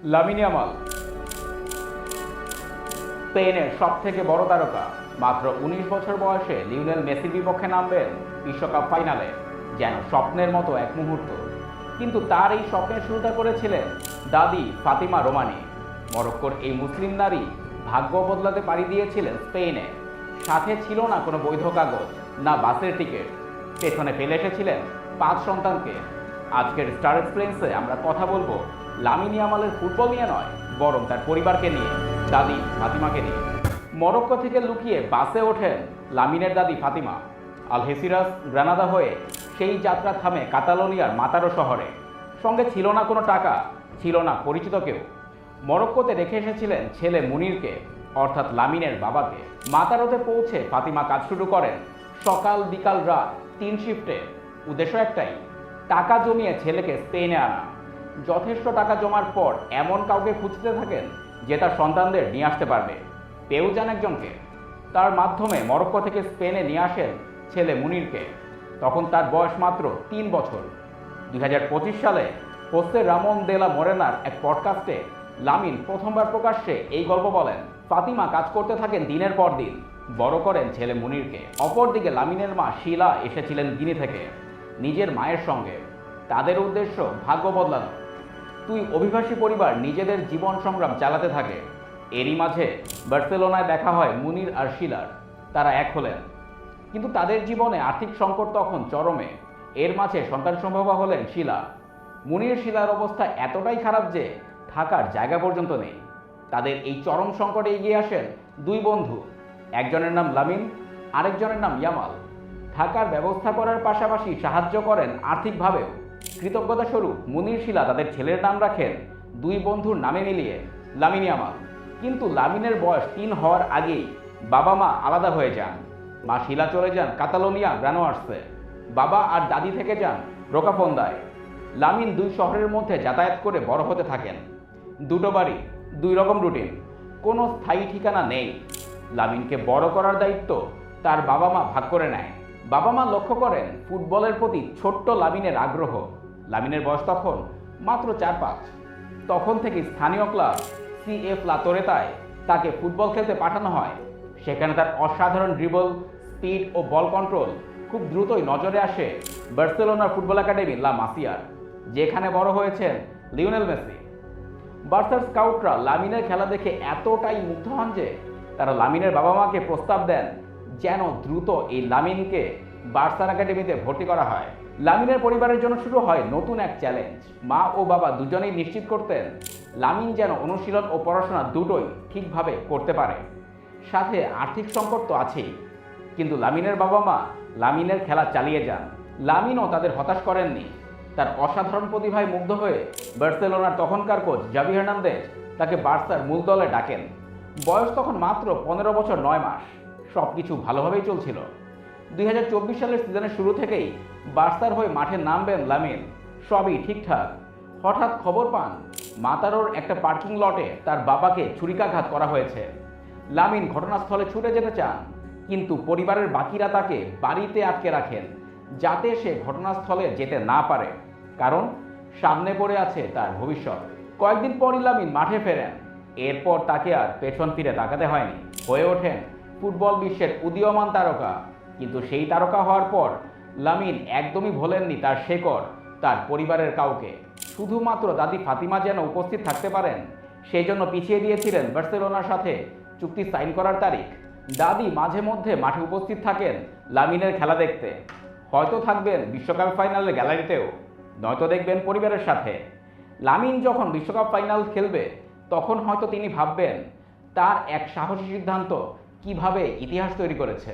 Lamine Yamal স্পেনের সবথেকে বড় তারকা। মাত্র ১৯ বছর বয়সে লিওনেল মেসির বিপক্ষে নামবেন বিশ্বকাপ ফাইনালে। যেন স্বপ্নের মতো এক মুহূর্ত। কিন্তু তার এই স্বপ্নের শুরুটা করেছিলেন দাদি ফাতিমা রোমানি। মরক্কোর এই মুসলিম নারী ভাগ্য বদলাতে পাড়ি দিয়েছিলেন স্পেনে। সাথে ছিল না কোনো বৈধ কাগজ, না বাসের টিকিট। পেছনে ফেলে এসেছিলেন ৫ সন্তানকে। আজকের স্টার এক্সপ্রেন্সে আমরা কথা বলবো লামিন ইয়ামালের ফুটবল নিয়ে নয়, বরং তার পরিবারকে নিয়ে, দাদি ফাতিমাকে নিয়ে। মরক্কো থেকে লুকিয়ে বাসে ওঠেন লামিনের দাদি ফাতিমা। আলহেসিরাস গ্রানাদা হয়ে সেই যাত্রা থামে কাতালোনিয়ার মাতারো শহরে। সঙ্গে ছিল না কোনো টাকা, ছিল না পরিচিত কেউ। মরক্কোতে রেখে এসেছিলেন ছেলে মুনিরকে, অর্থাৎ লামিনের বাবাকে। মাতারোতে পৌঁছে ফাতিমা কাজ শুরু করেন সকাল বিকাল রাত ৩ শিফটে। উদ্দেশ্য একটাই, টাকা জমিয়ে ছেলেকে স্পেনে আনা। যথেষ্ট টাকা জমার পর এমন কাউকে খুঁজতে থাকেন যে তার সন্তানদের নিয়ে আসতে পারবে। পেয়েও যান একজনকে। তার মাধ্যমে মরক্কো থেকে স্পেনে নিয়ে আসেন ছেলে মুনিরকে। তখন তার বয়স মাত্র ৩ বছর। ২০২৫ সালে হোসে রামন দে লা মোরেনার এক পডকাস্টে লামিন প্রথমবার প্রকাশ্যে এই গল্প বলেন। ফাতিমা কাজ করতে থাকেন দিনের পর দিন, বড় করেন ছেলে মুনিরকে। অপরদিকে লামিনের মা শিলা এসেছিলেন গিনি থেকে নিজের মায়ের সঙ্গে। তাদের উদ্দেশ্য ভাগ্য বদলানো। দুই অভিবাসী পরিবার নিজেদের জীবন সংগ্রাম চালাতে থাকে। এরই মাঝে বার্সেলোনায় দেখা হয় মুনির আর শিলার। তারা এক হলেন, কিন্তু তাদের জীবনে আর্থিক সংকট তখন চরমে। এর মাঝে সন্তান সম্ভবা হলেন শিলা। মুনির শিলার অবস্থা এতটাই খারাপ যে থাকার জায়গা পর্যন্ত নেই। তাদের এই চরম সংকটে এগিয়ে আসেন দুই বন্ধু। একজনের নাম লামিন, আরেকজনের নাম ইয়ামাল। থাকার ব্যবস্থা করার পাশাপাশি সাহায্য করেন আর্থিকভাবেও। কৃতজ্ঞতা স্বরূপ মুনির শিলা তাদের ছেলের নাম রাখেন দুই বন্ধুর নামে মিলিয়ে লামিন ইয়ামাল। কিন্তু লামিনের বয়স ৩ হওয়ার আগেই বাবা মা আলাদা হয়ে যান। মা শিলা চলে যান কাতালোনিয়া গ্রানোয়ার্সে। বাবা আর দাদি থেকে যান রোকাফন্দায়। লামিন দুই শহরের মধ্যে যাতায়াত করে বড় হতে থাকেন। দুটো বাড়ি, দুই রকম রুটিন, কোনো স্থায়ী ঠিকানা নেই। লামিনকে বড় করার দায়িত্ব তার বাবা মা ভাগ করে নেয়। বাবা মা লক্ষ্য করেন ফুটবলের প্রতি ছোট্ট লামিনের আগ্রহ। লামিনের বয়স তখন মাত্র ৪-৫। তখন থেকে স্থানীয় ক্লাব CF লা তোরেতায় তাকে ফুটবল খেলতে পাঠানো হয়। সেখানে তার অসাধারণ ড্রিবল, স্পিড ও বল কন্ট্রোল খুব দ্রুতই নজরে আসে বার্সেলোনার ফুটবল একাডেমি লা মাসিয়ার, যেখানে বড় হয়েছেন লিওনেল মেসি। বার্সার স্কাউটরা লামিনের খেলা দেখে এতটাই মুগ্ধ হন যে তারা লামিনের বাবা মাকে প্রস্তাব দেন যেন দ্রুত এই লামিনকে বার্সার একাডেমিতে ভর্তি করা হয়। লামিনের পরিবারের জন্য শুরু হয় নতুন এক চ্যালেঞ্জ। মা ও বাবা দুজনেই নিশ্চিত করতেন লামিন যেন অনুশীলন ও পড়াশোনা দুটোই ঠিকভাবে করতে পারে। সাথে আর্থিক সংকট তো আছেই, কিন্তু লামিনের বাবা মা লামিনের খেলা চালিয়ে যান। লামিনও তাদের হতাশ করেননি। তার অসাধারণ প্রতিভায় মুগ্ধ হয়ে বার্সেলোনার তখনকার কোচ জাভি হার্নান্দেজ তাকে বার্সার মূল দলে ডাকেন। বয়স তখন মাত্র ১৫ বছর ৯ মাস। সব কিছু ভালোভাবেই চলছিল। ২০২৪ সালের সিজনের শুরু থেকেই বার্সার হয়ে মাঠে নামবেন লামিন। সবই ঠিকঠাক। হঠাৎ খবর পান মাতারোর একটা পার্কিং লটে তার বাবাকে ছুরিকাঘাত করা হয়েছে। লামিন ঘটনাস্থলে ছুটে যেতে চান, কিন্তু পরিবারের বাকিরা তাকে বাড়িতে আটকে রাখেন যাতে সে ঘটনাস্থলে যেতে না পারে, কারণ সামনে পড়ে আছে তার ভবিষ্যৎ। কয়েকদিন পরই লামিন মাঠে ফেরেন। এরপর তাকে আর পেছন ফিরে তাকাতে হয়নি। হয়ে ওঠেন ফুটবল বিশ্বের উদীয়মান তারকা। কিন্তু সেই তারকা হওয়ার পর লামিন একদমই ভোলেননি তার শেকড়, তার পরিবারের কাউকে। শুধুমাত্র দাদি ফাতিমা যেন উপস্থিত থাকতে পারেন সেই জন্য পিছিয়ে দিয়েছিলেন বার্সেলোনার সাথে চুক্তি সাইন করার তারিখ। দাদি মাঝে মধ্যে মাঠে উপস্থিত থাকেন লামিনের খেলা দেখতে। হয়তো থাকবেন বিশ্বকাপ ফাইনালের গ্যালারিতেও, নয়তো দেখবেন পরিবারের সাথে। লামিন যখন বিশ্বকাপ ফাইনাল খেলবে তখন হয়তো তিনি ভাববেন তার এক সাহসী সিদ্ধান্ত কিভাবে ইতিহাস তৈরি করেছে।